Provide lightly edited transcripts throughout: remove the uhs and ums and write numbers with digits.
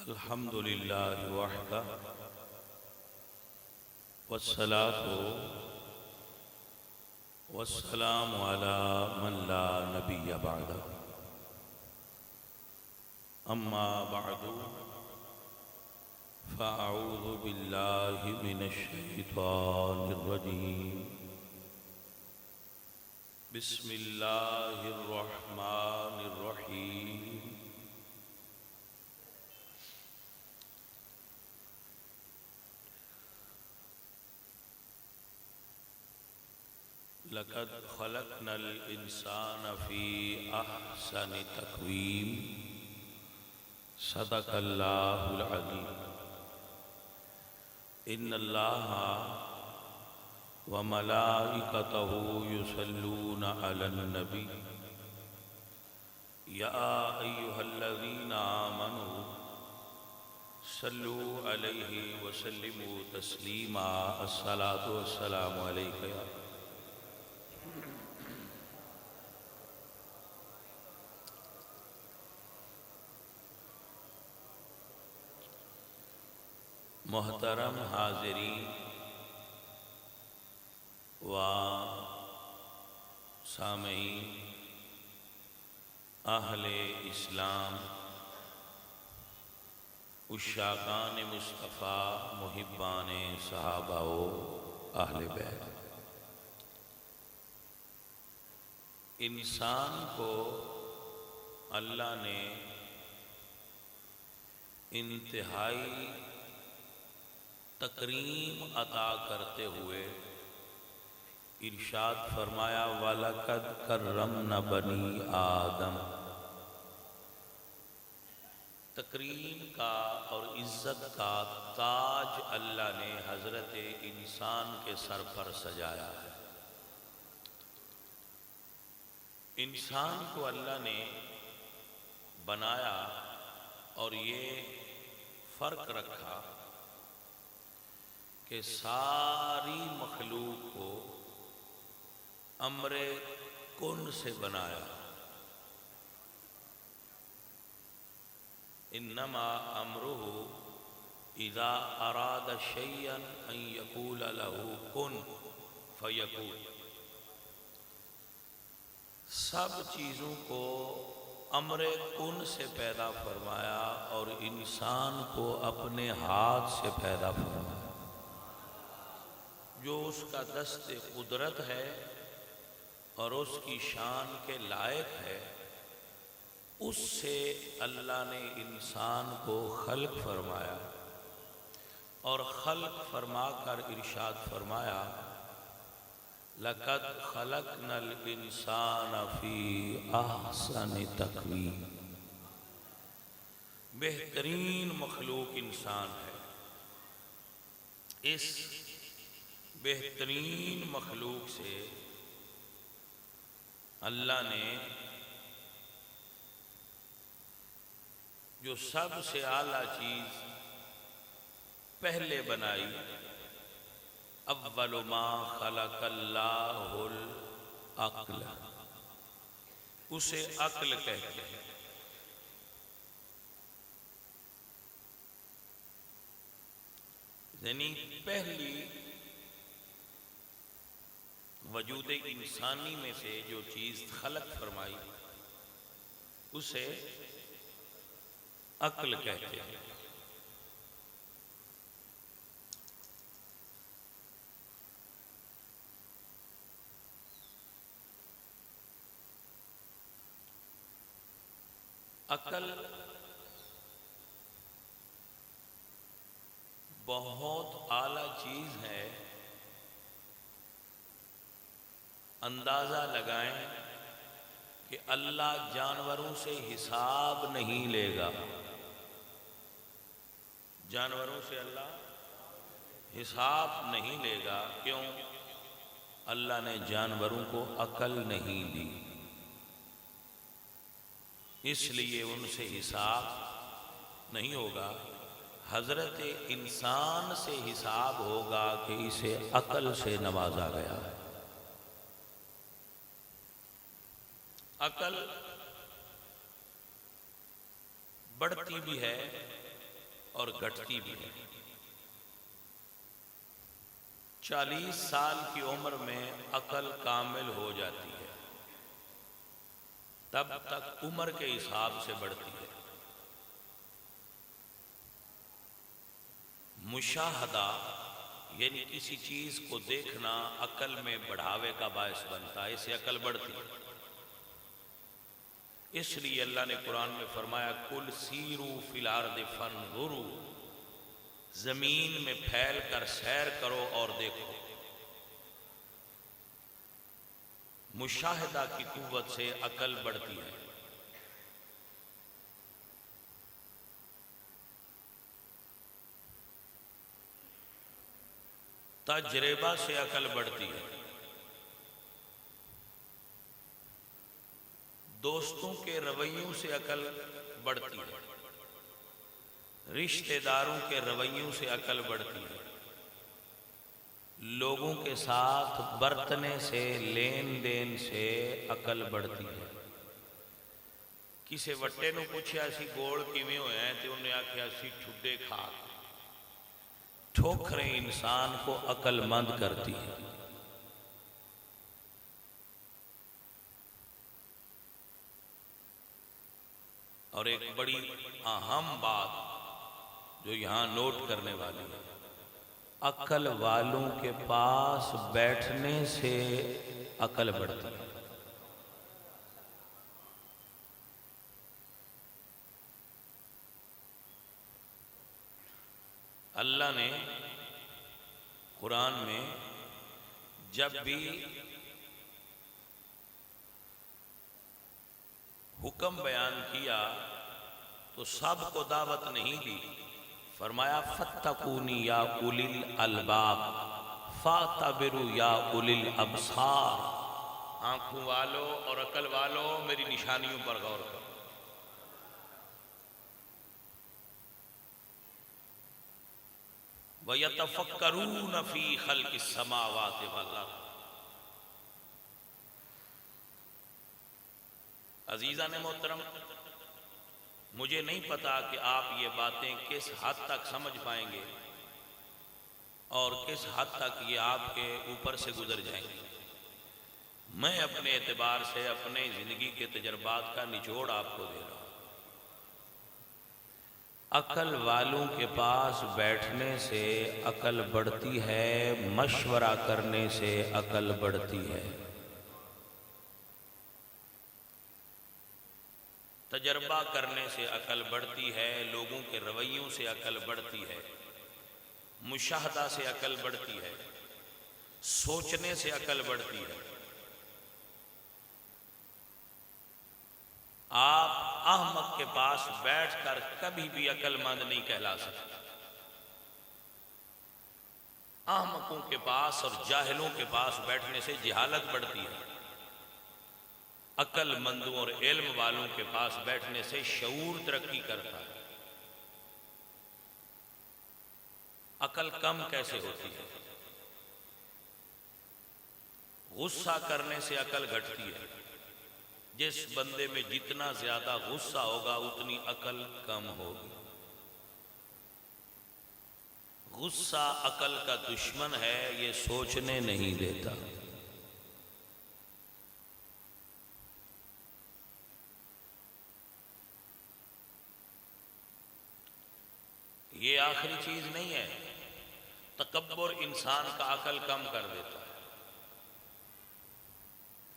الحمد للہ وحدہ والصلاة والسلام علی من لا نبی بعدہ اما بعد فاعوذ باللہ من الشیطان الرجیم بسم اللہ الرحمن الرحیم لقد خلقنا الانسان فی احسن تقویم صدق اللہ العظیم ان اللہ وملائکتہ یصلون علی النبی یا ایہا الذین آمنوا صلوا علیہ وسلموا تسلیما الصلاۃ والسلام علیک یا محترم حاضرین و سامعین اہل اسلام عشاقان مصطفیٰ محبان صحابہ و اہل بیت، انسان کو اللہ نے انتہائی تکریم عطا کرتے ہوئے ارشاد فرمایا وَلَقَدْ كَرَّمْنَا بَنِي آدم۔ تکریم کا اور عزت کا تاج اللہ نے حضرت انسان کے سر پر سجایا ہے۔ انسان کو اللہ نے بنایا اور یہ فرق رکھا کہ ساری مخلوق کو امر کن سے بنایا۔ انما امرہ اذا اراد شیئا ان یقول له کن فیکون۔ سب چیزوں کو امر کن سے پیدا فرمایا اور انسان کو اپنے ہاتھ سے پیدا فرمایا۔ جو اس کا دست قدرت ہے اور اس کی شان کے لائق ہے، اس سے اللہ نے انسان کو خلق فرمایا اور خلق فرما کر ارشاد فرمایا لَقَدْ خَلَقْنَا الْإِنسَانَ فِي أَحْسَنِ تَقْوِيمٍ۔ بہترین مخلوق انسان ہے۔ اس بہترین مخلوق سے اللہ نے جو سب سے اعلیٰ چیز پہلے بنائی، اول ما خلق اللہ العقل، اسے عقل کہتے ہیں۔ یعنی پہلی وجود انسانی میں سے جو چیز خلق فرمائی اسے عقل کہتے ہیں۔ عقل بہت اعلیٰ چیز ہے۔ اندازہ لگائیں کہ اللہ جانوروں سے حساب نہیں لے گا۔ جانوروں سے اللہ حساب نہیں لے گا۔ کیوں؟ اللہ نے جانوروں کو عقل نہیں دی، اس لیے ان سے حساب نہیں ہوگا۔ حضرت انسان سے حساب ہوگا کہ اسے عقل سے نوازا گیا ہے۔ عقل بڑھتی بھی ہے اور گھٹتی بھی ہے۔ 40 سال کی عمر میں عقل کامل ہو جاتی ہے، تب تک عمر کے حساب سے بڑھتی ہے۔ مشاہدہ یعنی کسی چیز کو دیکھنا عقل میں بڑھاوے کا باعث بنتا ہے، اس سے عقل بڑھتی ہے۔ اس لیے اللہ نے قرآن میں فرمایا قُلْ سِیرُوا فِی الْأَرْضِ فَانْظُرُوا، زمین میں پھیل کر سیر کرو اور دیکھو۔ مشاہدہ کی قوت سے عقل بڑھتی ہے۔ تجربہ سے عقل بڑھتی ہے۔ دوستوں کے رویوں سے عقل بڑھتی ہے، رشتہ داروں کے رویوں سے عقل بڑھتی ہے، لوگوں کے ساتھ برتنے سے، لین دین سے عقل بڑھتی ہے۔ کسی وٹے نو پوچھیا سی گوڑ کیویں ہویا ہے تے انہیں آکھیا سی ٹھڈے کھا۔ ٹھوکریں انسان کو عقل مند کرتی ہے۔ اور ایک بڑی اہم بات جو یہاں نوٹ کرنے والی ہے، عقل والوں کے پاس بیٹھنے سے عقل بڑھتی ہے۔ اللہ نے قرآن میں جب بھی حکم بیان کیا تو سب کو دعوت نہیں دی، فرمایا فَاتَّقُونِ یا اُولِي الْأَلْبَابِ فَاعْتَبِرُوا یا اُولِي الْأَبْصَارِ، آنکھوں والو اور عقل والو میری نشانیوں پر غور کرو۔ وَيَتَفَكَّرُونَ فِي خَلْقِ السَّمَاوَاتِ وَالْأَرْضِ۔ عزیزان محترم، مجھے نہیں پتا کہ آپ یہ باتیں کس حد تک سمجھ پائیں گے اور کس حد تک یہ آپ کے اوپر سے گزر جائیں گے۔ میں اپنے اعتبار سے اپنے زندگی کے تجربات کا نچوڑ آپ کو دے رہا ہوں۔ عقل والوں کے پاس بیٹھنے سے عقل بڑھتی ہے، مشورہ کرنے سے عقل بڑھتی ہے، تجربہ کرنے سے عقل بڑھتی ہے، لوگوں کے رویوں سے عقل بڑھتی ہے، مشاہدہ سے عقل بڑھتی ہے، سوچنے سے عقل بڑھتی ہے۔ آپ احمق کے پاس بیٹھ کر کبھی بھی عقل مند نہیں کہلا سکتے۔ احمقوں کے پاس اور جاہلوں کے پاس بیٹھنے سے جہالت بڑھتی ہے، عقل مندوں اور علم والوں کے پاس بیٹھنے سے شعور ترقی کرتا ہے۔ عقل کم کیسے ہوتی ہے؟ غصہ کرنے سے عقل گھٹتی ہے۔ جس بندے میں جتنا زیادہ غصہ ہوگا اتنی عقل کم ہوگی۔ غصہ عقل کا دشمن ہے، یہ سوچنے نہیں دیتا۔ یہ آخری چیز نہیں ہے، تکبر انسان کا عقل کم کر دیتا ہے،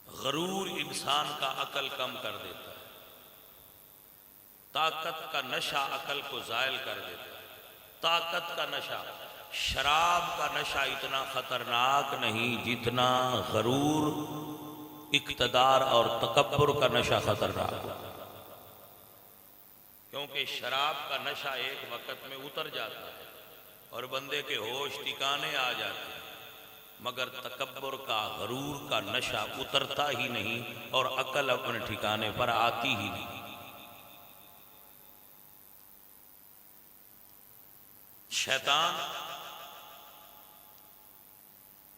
غرور انسان کا عقل کم کر دیتا ہے، طاقت کا نشہ عقل کو زائل کر دیتا ہے۔ طاقت کا نشہ، شراب کا نشہ اتنا خطرناک نہیں جتنا غرور، اقتدار اور تکبر کا نشہ خطرناک ہے، کیونکہ شراب کا نشہ ایک وقت میں اتر جاتا ہے اور بندے کے ہوش ٹھکانے آ جاتے ہیں، مگر تکبر کا، غرور کا نشہ اترتا ہی نہیں اور عقل اپنے ٹھکانے پر آتی ہی نہیں۔ شیطان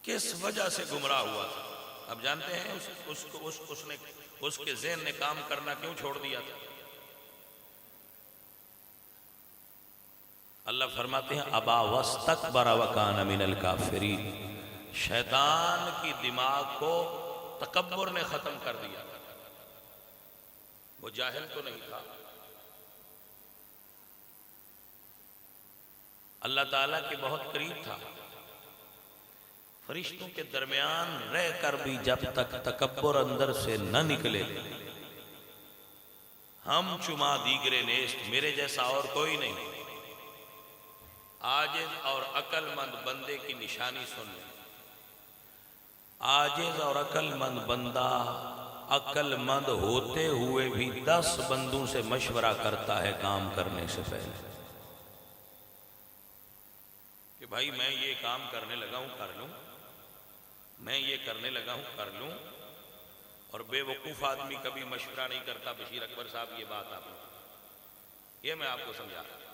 کس وجہ سے گمراہ ہوا تھا؟ اب جانتے ہیں اس کے ذہن نے کام کرنا کیوں چھوڑ دیا تھا؟ اللہ فرماتے ہیں ابا واستکبر وکان من الکافرین، شیطان کی دماغ کو تکبر نے ختم کر دیا. وہ جاہل تو نہیں تھا، اللہ تعالیٰ کے بہت قریب تھا. فرشتوں کے درمیان رہ کر بھی جب تک تکبر اندر سے نہ نکلے، ہم چما دیگرے نیست، میرے جیسا اور کوئی نہیں. عاجز اور عقل مند بندے کی نشانی سن لیں. عاجز اور عقل مند بندہ عقل مند ہوتے ہوئے بھی 10 بندوں سے مشورہ کرتا ہے کام کرنے سے پہلے کہ بھائی میں یہ کام کرنے لگا ہوں کر لوں، میں یہ کرنے لگا ہوں کر لوں. اور بے وقوف آدمی کبھی مشورہ نہیں کرتا. بشیر اکبر صاحب یہ بات آپ نے، یہ میں آپ کو سمجھا رہا ہوں.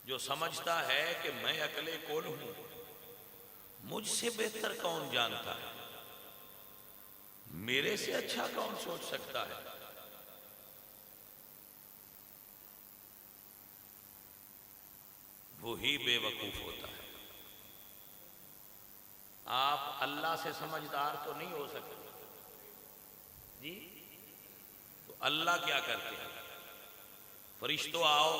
جو سمجھتا ہے کہ میں عقل کل ہوں، مجھ سے بہتر کون جانتا ہے، میرے سے اچھا کون سوچ سکتا ہے، وہی بے وقوف ہوتا ہے. آپ اللہ سے سمجھدار تو نہیں ہو سکتے جی. تو اللہ کیا کرتے ہیں؟ فرشتوں آؤ،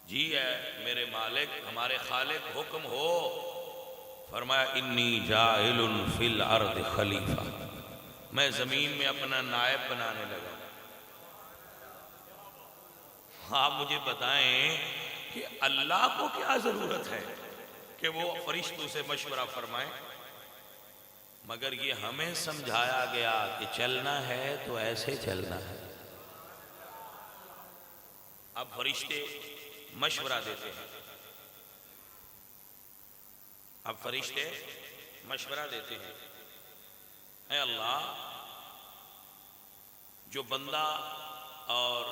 جی ہے میرے مالک ہمارے خالق، حکم ہو. فرمایا انی جاعل فی الارض خلیفہ، میں زمین میں اپنا نائب بنانے لگا. آپ مجھے بتائیں کہ اللہ کو کیا ضرورت ہے کہ وہ فرشتوں سے مشورہ فرمائیں؟ مگر یہ ہمیں سمجھایا گیا کہ چلنا ہے تو ایسے چلنا ہے. اب فرشتے مشورہ دیتے ہیں، اب فرشتے مشورہ دیتے ہیں، اے اللہ جو بندہ اور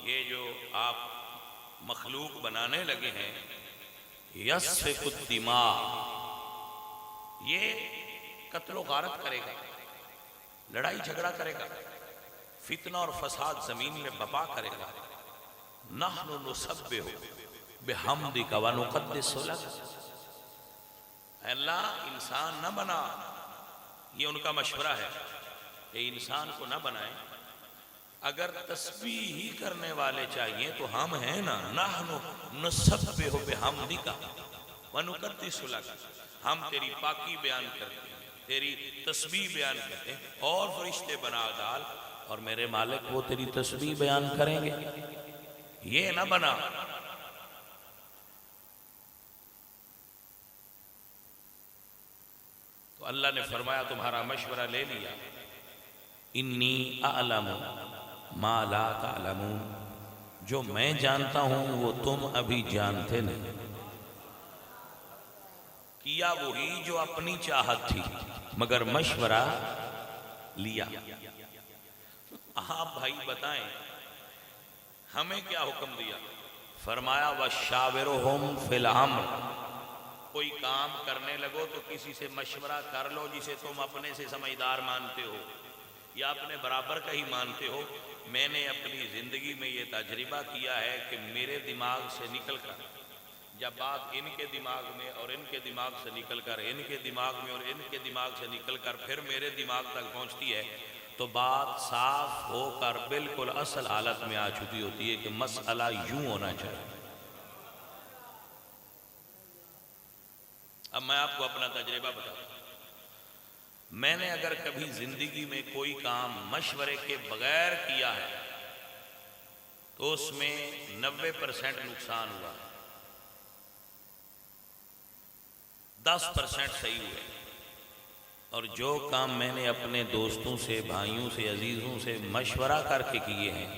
یہ جو آپ مخلوق بنانے لگے ہیں، یسفک الدماء، یہ قتل و غارت کرے گا، لڑائی جھگڑا کرے گا، فتنہ اور فساد زمین میں بپا کرے گا. نحن نسبح بحمدک ونقدس لک، اے اللہ انسان نہ بنا. یہ ان کا مشورہ ہے کہ انسان کو نہ بنائیں. اگر تسبیح ہی کرنے والے چاہیے تو ہم ہیں نا، نحن نسبح بحمدک ونقدس لک، ہم تیری پاکی بیان کرتے ہیں، تیری تسبیح بیان کرتے ہیں. اور فرشتے بنا ڈال اور میرے مالک وہ تیری تسبیح بیان کریں گے. یہ نہ بنا. تو اللہ نے فرمایا تمہارا مشورہ لے لیا. انی اعلم ما لا تعلمون، جو میں جانتا ہوں وہ تم ابھی جانتے نہیں. کیا وہی جو اپنی چاہت تھی مگر مشورہ لیا. آپ بھائی بتائیں ہمیں کیا حکم دیا؟ فرمایا وَشَاوِرُهُمْ فِي الْأَمْرِ، کوئی کام کرنے لگو تو کسی سے مشورہ کر لو جسے تم اپنے سے سمجھدار مانتے ہو یا اپنے برابر کا ہی مانتے ہو. میں نے اپنی زندگی میں یہ تجربہ کیا ہے کہ میرے دماغ سے نکل کر جب بات ان کے دماغ میں اور ان کے دماغ سے نکل کر ان کے دماغ میں اور ان کے دماغ سے نکل کر پھر میرے دماغ تک پہنچتی ہے تو بات صاف ہو کر بالکل اصل حالت میں آ چکی ہوتی ہے کہ مسئلہ یوں ہونا چاہیے. اب میں آپ کو اپنا تجربہ بتاتا ہوں. میں نے اگر کبھی زندگی میں کوئی کام مشورے کے بغیر کیا ہے تو اس میں 90% نقصان ہوا، 10% صحیح ہوئے. اور جو کام میں نے اپنے دوستوں سے، بھائیوں سے، عزیزوں سے مشورہ کر کے کیے ہیں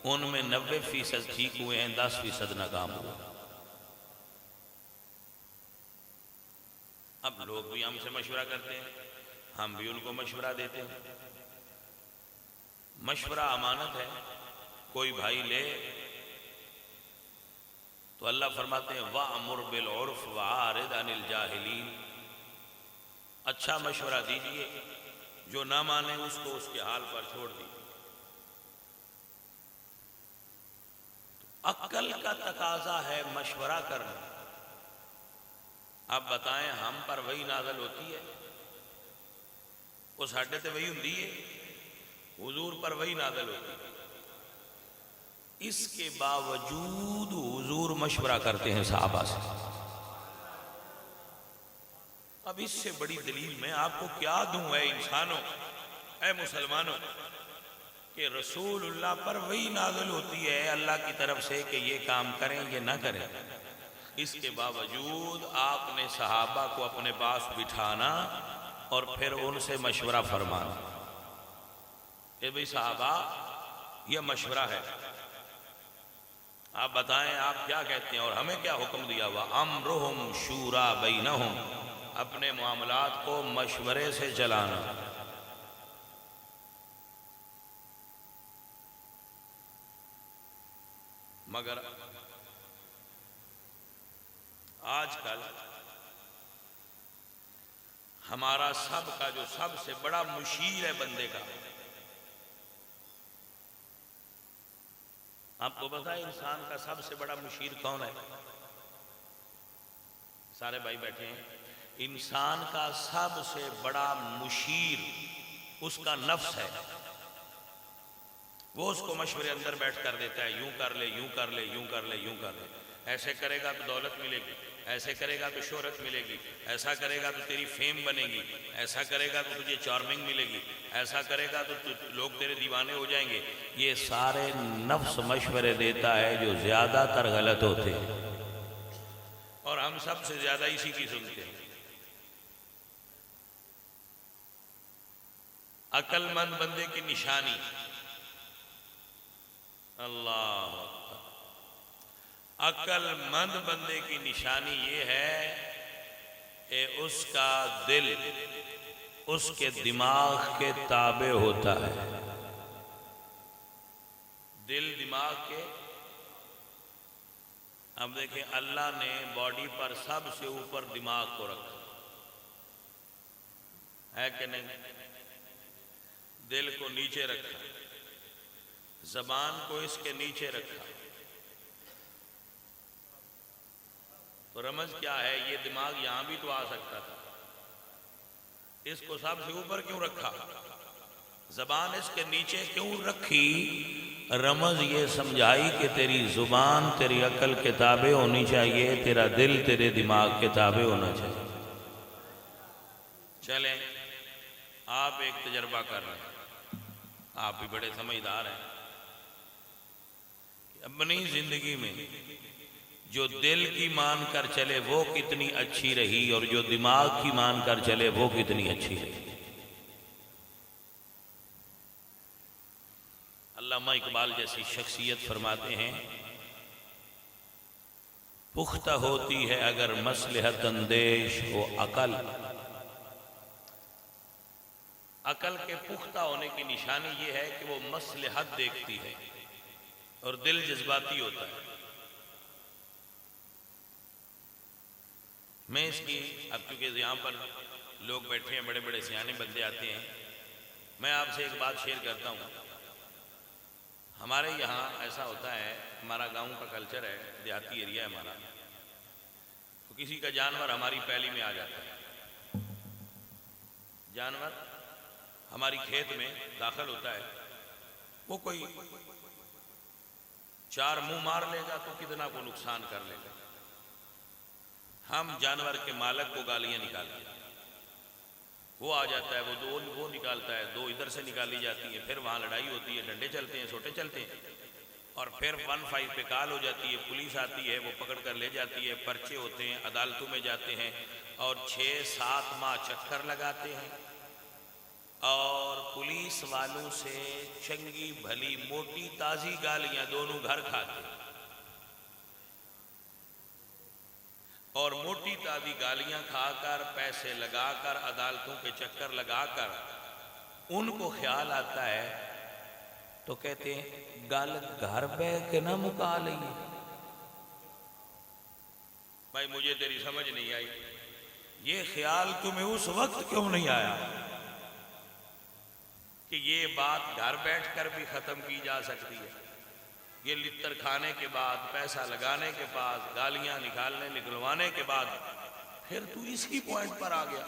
ان میں 90% ٹھیک ہوئے ہیں، 10% ناکام ہوئے. اب لوگ بھی ہم سے مشورہ کرتے ہیں، ہم بھی ان کو مشورہ دیتے ہیں. مشورہ امانت ہے. کوئی بھائی لے تو اللہ فرماتے ہیں وَأْمُرْ بِالْعُرْفِ وَأَعْرِضْ عَنِ الْجَاهِلِينَ، اچھا مشورہ دیجئے، جو نہ مانے اس کو اس کے حال پر چھوڑ دیجئے. عقل کا تقاضا ہے مشورہ کرنا. آپ بتائیں ہم پر وہی نازل ہوتی ہے؟ وہ ساڈے تے وہی ہوندی ہے؟ حضور پر وہی نازل ہوتی ہے. اس کے باوجود حضور مشورہ کرتے ہیں صحابہ سے. اب اس سے بڑی دلیل میں آپ کو کیا دوں اے انسانوں، اے مسلمانوں، کہ رسول اللہ پر وہی نازل ہوتی ہے اللہ کی طرف سے کہ یہ کام کریں یہ نہ کریں. اس کے باوجود آپ نے صحابہ کو اپنے پاس بٹھانا اور پھر ان سے مشورہ فرمانا کہ بھئی صحابہ یہ مشورہ ہے، آپ بتائیں آپ کیا کہتے ہیں اور ہمیں کیا حکم دیا ہوا. امرہم شورا بینہم، اپنے معاملات کو مشورے سے چلانا. مگر آج کل ہمارا سب کا جو سب سے بڑا مشیر ہے بندے کا، آپ کو پتہ ہے انسان کا سب سے بڑا مشیر کون ہے؟ سارے بھائی بیٹھے ہیں. انسان کا سب سے بڑا مشیر اس کا نفس ہے. وہ اس کو مشورے اندر بیٹھ کر دیتا ہے، یوں کر لے، یوں کر لے، یوں کر لے، یوں کر لے. ایسے کرے گا تو دولت ملے گی، ایسے کرے گا تو شہرت ملے گی، ایسا کرے گا تو تیری فیم بنے گی، ایسا کرے گا تو تجھے چارمنگ ملے گی، ایسا کرے گا تو لوگ تیرے دیوانے ہو جائیں گے. یہ سارے نفس مشورے دیتا ہے جو زیادہ تر غلط ہوتے ہیں، اور ہم سب سے زیادہ اسی کی سنتے ہیں. عقل مند بندے کی نشانی، اللہ اکبر، عقل مند بندے کی نشانی یہ ہے کہ اس کا دل اس کے دماغ کے تابع ہوتا ہے. دل دماغ کے، اب دیکھیں اللہ نے باڈی پر سب سے اوپر دماغ کو رکھا ہے کہ نہیں؟ دل کو نیچے رکھا، زبان کو اس کے نیچے رکھا. تو رمز کیا ہے؟ یہ دماغ یہاں بھی تو آ سکتا تھا، اس کو سب سے اوپر کیوں رکھا؟ زبان اس کے نیچے کیوں رکھی؟ رمز یہ سمجھائی کہ تیری زبان تیری عقل کے تابع ہونی چاہیے، تیرا دل تیرے دماغ کے تابع ہونا چاہیے. چلیں آپ ایک تجربہ کر رہے ہیں، آپ بھی بڑے سمجھدار ہیں، کہ اپنی زندگی میں جو دل کی مان کر چلے وہ کتنی اچھی رہی اور جو دماغ کی مان کر چلے وہ کتنی اچھی رہی. علامہ اقبال جیسی شخصیت فرماتے ہیں، پختہ ہوتی ہے اگر مصلحت اندیش ہو عقل. عقل کے پختہ ہونے کی نشانی یہ ہے کہ وہ مصلحت دیکھتی ہے اور دل جذباتی ہوتا ہے. میں اس کی، اب کیونکہ یہاں پر لوگ بیٹھے ہیں، بڑے بڑے سیانے بندے آتے ہیں، میں آپ سے ایک بات شیئر کرتا ہوں. ہمارے یہاں ایسا ہوتا ہے، ہمارا گاؤں کا کلچر ہے، دیہاتی ایریا ہے ہمارا، تو کسی کا جانور ہماری پیلی میں آ جاتا ہے، جانور ہماری کھیت میں داخل ہوتا ہے، وہ کوئی چار منہ مار لے گا تو کتنا کو نقصان کر لے گا. ہم جانور کے مالک کو گالیاں نکالتے ہیں، وہ آ جاتا ہے، وہ نکالتا ہے، دو ادھر سے نکالی جاتی ہیں، پھر وہاں لڑائی ہوتی ہے، ڈنڈے چلتے ہیں، سوٹے چلتے ہیں، اور پھر 1-5 پہ کال ہو جاتی ہے، پولیس آتی ہے، وہ پکڑ کر لے جاتی ہے، پرچے ہوتے ہیں، عدالتوں میں جاتے ہیں، اور 6-7 ماہ چکر لگاتے ہیں، اور پولیس والوں سے چنگی بھلی موٹی تازی گالیاں دونوں گھر کھاتے ہیں، اور موٹی تازی گالیاں کھا کر، پیسے لگا کر، عدالتوں کے چکر لگا کر ان کو خیال آتا ہے تو کہتے ہیں گل گھر بہ کے نہ مکا لئیے. بھائی مجھے تیری سمجھ نہیں آئی، یہ خیال تمہیں اس وقت کیوں نہیں آیا کہ یہ بات گھر بیٹھ کر بھی ختم کی جا سکتی ہے؟ یہ لتر کھانے کے بعد، پیسہ لگانے کے بعد، گالیاں نکلوانے کے بعد پھر تو اسی پوائنٹ پر آ گیا۔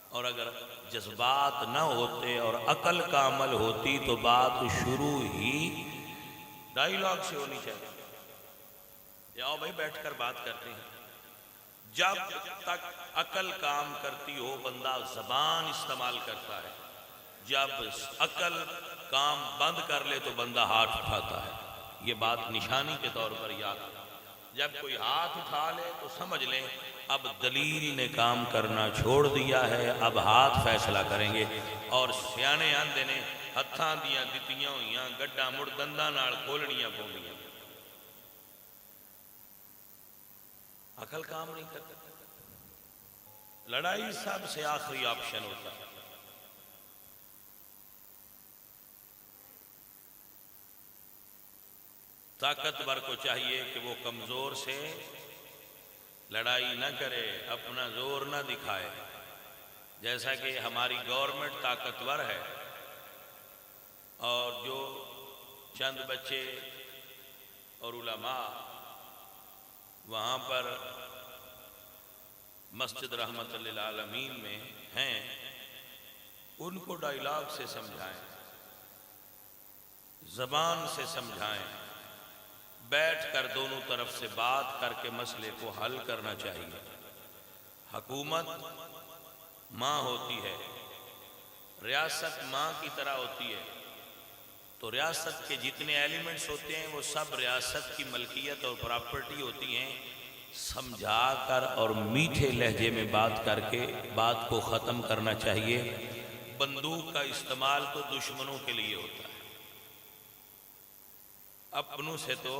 اور اگر جذبات نہ ہوتے اور عقل کا عمل ہوتی تو بات شروع ہی ڈائیلاگ سے ہونی چاہیے۔ آؤ بھائی بیٹھ کر بات کرتے ہیں۔ جب تک عقل کام کرتی ہو بندہ زبان استعمال کرتا ہے، جب عقل کام بند کر لے تو بندہ ہاتھ اٹھاتا ہے۔ یہ بات نشانی کے طور پر یاد ہے۔ جب کوئی ہاتھ اٹھا لے تو سمجھ لیں اب دلیل نے کام کرنا چھوڑ دیا ہے، اب ہاتھ فیصلہ کریں گے۔ اور سیانے آندے نے ہتھاں دیاں دتیاں ہوئیاں گڈا مڑ دنداں نال کھولنیاں پوندیاں۔ عقل کام نہیں کرتا۔ لڑائی سب سے آخری آپشن ہوتا ہے۔ طاقتور کو چاہیے کہ وہ کمزور سے لڑائی نہ کرے، اپنا زور نہ دکھائے۔ جیسا کہ ہماری گورنمنٹ طاقتور ہے اور جو چند بچے اور علماء وہاں پر مسجد رحمت للعالمین میں ہیں، ان کو ڈائیلاگ سے سمجھائیں، زبان سے سمجھائیں، بیٹھ کر دونوں طرف سے بات کر کے مسئلے کو حل کرنا چاہیے۔ حکومت ماں ہوتی ہے، ریاست ماں کی طرح ہوتی ہے، تو ریاست کے جتنے ایلیمنٹس ہوتے ہیں وہ سب ریاست کی ملکیت اور پراپرٹی ہوتی ہیں۔ سمجھا کر اور میٹھے لہجے میں بات کر کے بات کو ختم کرنا چاہیے۔ بندوق کا استعمال تو دشمنوں کے لیے ہوتا ہے، اپنوں سے تو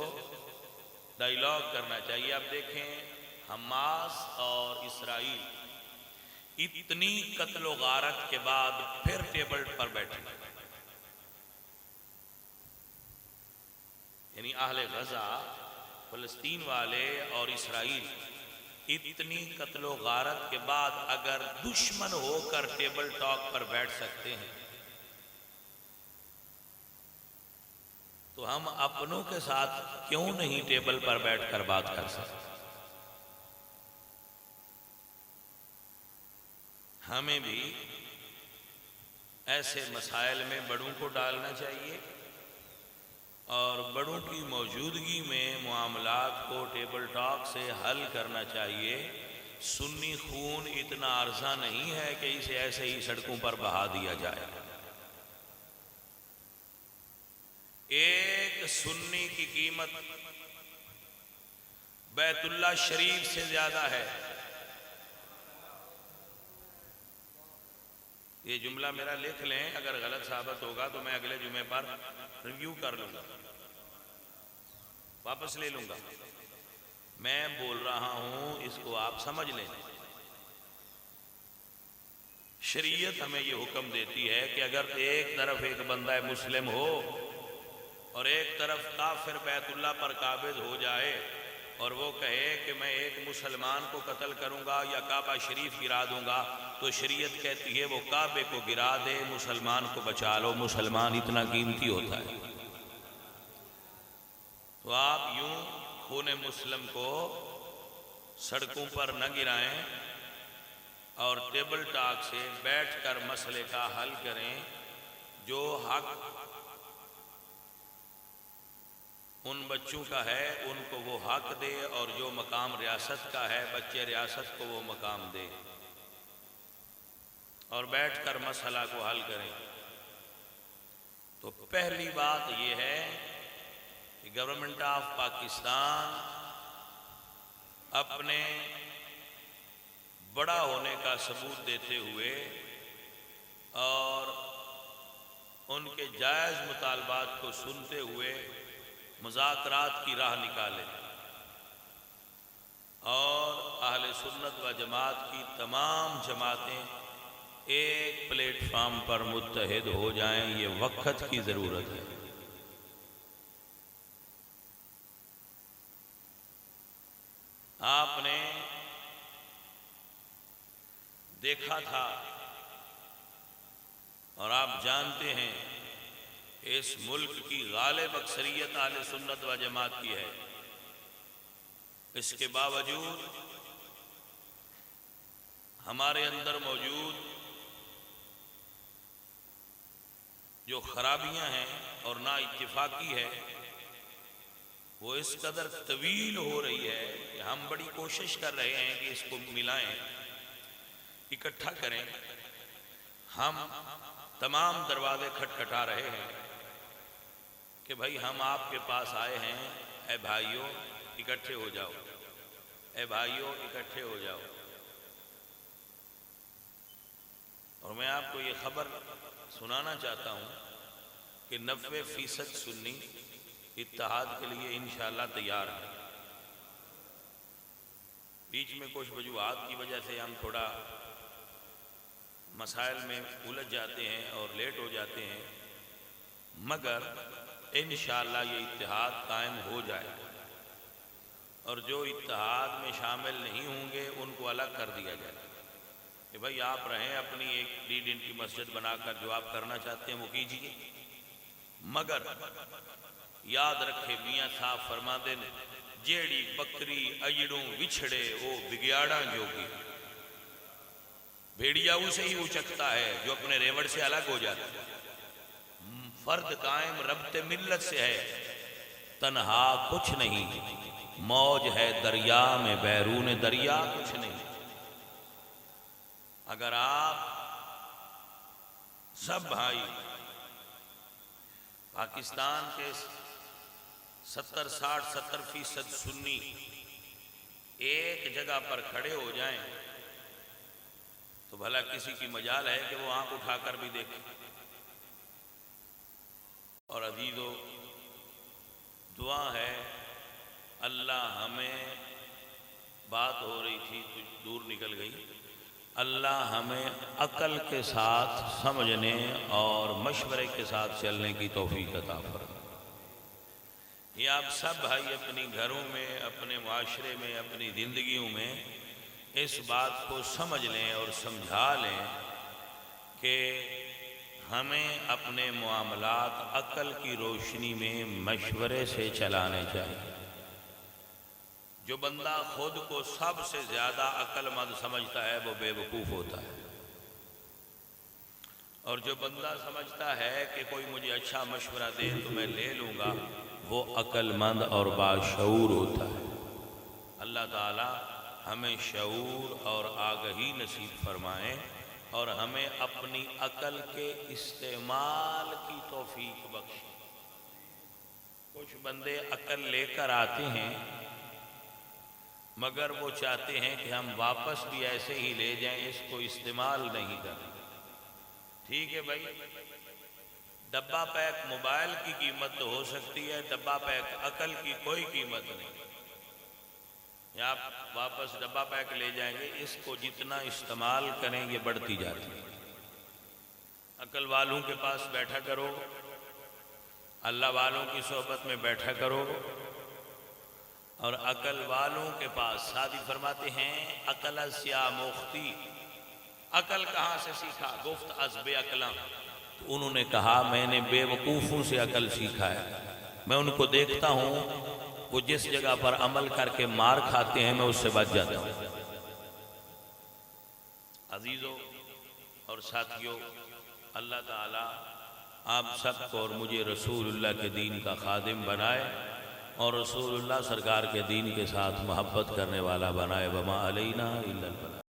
ڈائیلاگ کرنا چاہیے۔ اب دیکھیں حماس اور اسرائیل اتنی قتل و غارت کے بعد پھر ٹیبل پر بیٹھے، یعنی اہل غزہ فلسطین والے اور اسرائیل اتنی قتل و غارت کے بعد اگر دشمن ہو کر ٹیبل ٹاک پر بیٹھ سکتے ہیں تو ہم اپنوں کے ساتھ کیوں نہیں ٹیبل پر بیٹھ کر بات کر سکتے؟ ہمیں بھی ایسے مسائل میں بڑوں کو ڈالنا چاہیے اور بڑوں کی موجودگی میں معاملات کو ٹیبل ٹاک سے حل کرنا چاہیے۔ سنی خون اتنا عرضہ نہیں ہے کہ اسے ایسے ہی سڑکوں پر بہا دیا جائے۔ ایک سنی کی قیمت بیت اللہ شریف سے زیادہ ہے۔ یہ جملہ میرا لکھ لیں، اگر غلط ثابت ہوگا تو میں اگلے جمعے پر ریویو کر لوں گا، واپس لے لوں گا۔ میں بول رہا ہوں اس کو آپ سمجھ لیں۔ شریعت ہمیں یہ حکم دیتی ہے کہ اگر ایک طرف ایک بندہ مسلم ہو اور ایک طرف کافر بیت اللہ پر قابض ہو جائے اور وہ کہے کہ میں ایک مسلمان کو قتل کروں گا یا کعبہ شریف گرا دوں گا، تو شریعت کہتی ہے وہ کعبے کو گرا دے، مسلمان کو بچا لو، مسلمان اتنا قیمتی ہوتا ہے۔ تو آپ یوں خون مسلم کو سڑکوں پر نہ گرائیں اور ٹیبل ٹاک سے بیٹھ کر مسئلے کا حل کریں۔ جو حق ان بچوں کا ہے ان کو وہ حق دے، اور جو مقام ریاست کا ہے بچے ریاست کو وہ مقام دے، اور بیٹھ کر مسئلہ کو حل کریں۔ تو پہلی بات یہ ہے کہ گورنمنٹ آف پاکستان اپنے بڑا ہونے کا ثبوت دیتے ہوئے اور ان کے جائز مطالبات کو سنتے ہوئے مذاکرات کی راہ نکالے اور اہل سنت و جماعت کی تمام جماعتیں ایک پلیٹ فارم پر متحد ہو جائیں۔ یہ وقت کی ضرورت ہے۔ آپ نے دیکھا تھا اور آپ جانتے ہیں اس ملک کی غالب اکثریت اہل سنت و جماعت کی ہے، اس کے باوجود ہمارے اندر موجود جو خرابیاں ہیں اور نا اتفاقی ہے وہ اس قدر طویل ہو رہی ہے کہ ہم بڑی کوشش کر رہے ہیں کہ اس کو ملائیں، اکٹھا کریں۔ ہم تمام دروازے کھٹکھٹا رہے ہیں کہ بھائی ہم آپ کے پاس آئے ہیں، اے بھائیوں اکٹھے ہو جاؤ، اے بھائیوں اکٹھے ہو جاؤ۔ اور میں آپ کو یہ خبر سنانا چاہتا ہوں کہ 90% سنی اتحاد کے لیے انشاءاللہ تیار ہے۔ بیچ میں کچھ وجوہات کی وجہ سے ہم تھوڑا مسائل میں الجھ جاتے ہیں اور لیٹ ہو جاتے ہیں، مگر انشاءاللہ یہ اتحاد قائم ہو جائے، اور جو اتحاد میں شامل نہیں ہوں گے ان کو الگ کر دیا جائے کہ بھائی آپ رہیں اپنی ایک ڈیڑھ دن کی مسجد بنا کر جو آپ کرنا چاہتے ہیں وہ کیجیے، مگر یاد رکھے میاں صاحب فرماتے ہیں جیڑی بکری اجڑوں وچھڑے وہ بگیاڑا جوگی، بھیڑیا اسے ہی اچکتا ہے جو اپنے ریوڑ سے الگ ہو جاتا ہے۔ فرد قائم ربط ملت سے ہے، تنہا کچھ نہیں، موج ہے دریا میں بیرون دریا کچھ نہیں۔ اگر آپ سب بھائی پاکستان کے 70-60-70% سنی ایک جگہ پر کھڑے ہو جائیں تو بھلا کسی کی مجال ہے کہ وہ آنکھ اٹھا کر بھی دیکھے۔ اور عزیزو دعا ہے، اللہ ہمیں، بات ہو رہی تھی کچھ دور نکل گئی، اللہ ہمیں عقل کے ساتھ سمجھنے اور مشورے کے ساتھ چلنے کی توفیق عطا فرمائے۔ یہ آپ سب بھائی اپنی گھروں میں، اپنے معاشرے میں، اپنی زندگیوں میں اس بات کو سمجھ لیں اور سمجھا لیں کہ ہمیں اپنے معاملات عقل کی روشنی میں مشورے سے چلانے چاہیے۔ جو بندہ خود کو سب سے زیادہ عقل مند سمجھتا ہے وہ بے وقوف ہوتا ہے، اور جو بندہ سمجھتا ہے کہ کوئی مجھے اچھا مشورہ دے تو میں لے لوں گا وہ عقل مند اور باشعور ہوتا ہے۔ اللہ تعالی ہمیں شعور اور آگہی نصیب فرمائیں اور ہمیں اپنی عقل کے استعمال کی توفیق بخشیں۔ کچھ بندے عقل لے کر آتے ہیں مگر وہ چاہتے ہیں کہ ہم واپس بھی ایسے ہی لے جائیں، اس کو استعمال نہیں کریں۔ ٹھیک ہے بھائی، ڈبہ پیک موبائل کی قیمت تو ہو سکتی ہے، ڈبہ پیک عقل کی کوئی قیمت نہیں۔ یا آپ واپس ڈبہ پیک لے جائیں گے، اس کو جتنا استعمال کریں گے بڑھتی جاتی ہے۔ عقل والوں کے پاس بیٹھا کرو، اللہ والوں کی صحبت میں بیٹھا کرو، اور عقل والوں کے پاس سادی فرماتے ہیں عقل از یا مختی، عقل کہاں سے سیکھا؟ گفت از بے عقلاں، تو انہوں نے کہا میں نے بے وقوفوں سے عقل سیکھا ہے۔ میں ان کو دیکھتا ہوں وہ جس جگہ پر عمل کر کے مار کھاتے ہیں میں اس سے بچ جاتا ہوں۔ عزیزوں اور ساتھیوں، اللہ تعالی آپ سب کو اور مجھے رسول اللہ کے دین کا خادم بنائے اور رسول اللہ سرکار کے دین کے ساتھ محبت کرنے والا بنائے۔ وما علینا الا البلاغ۔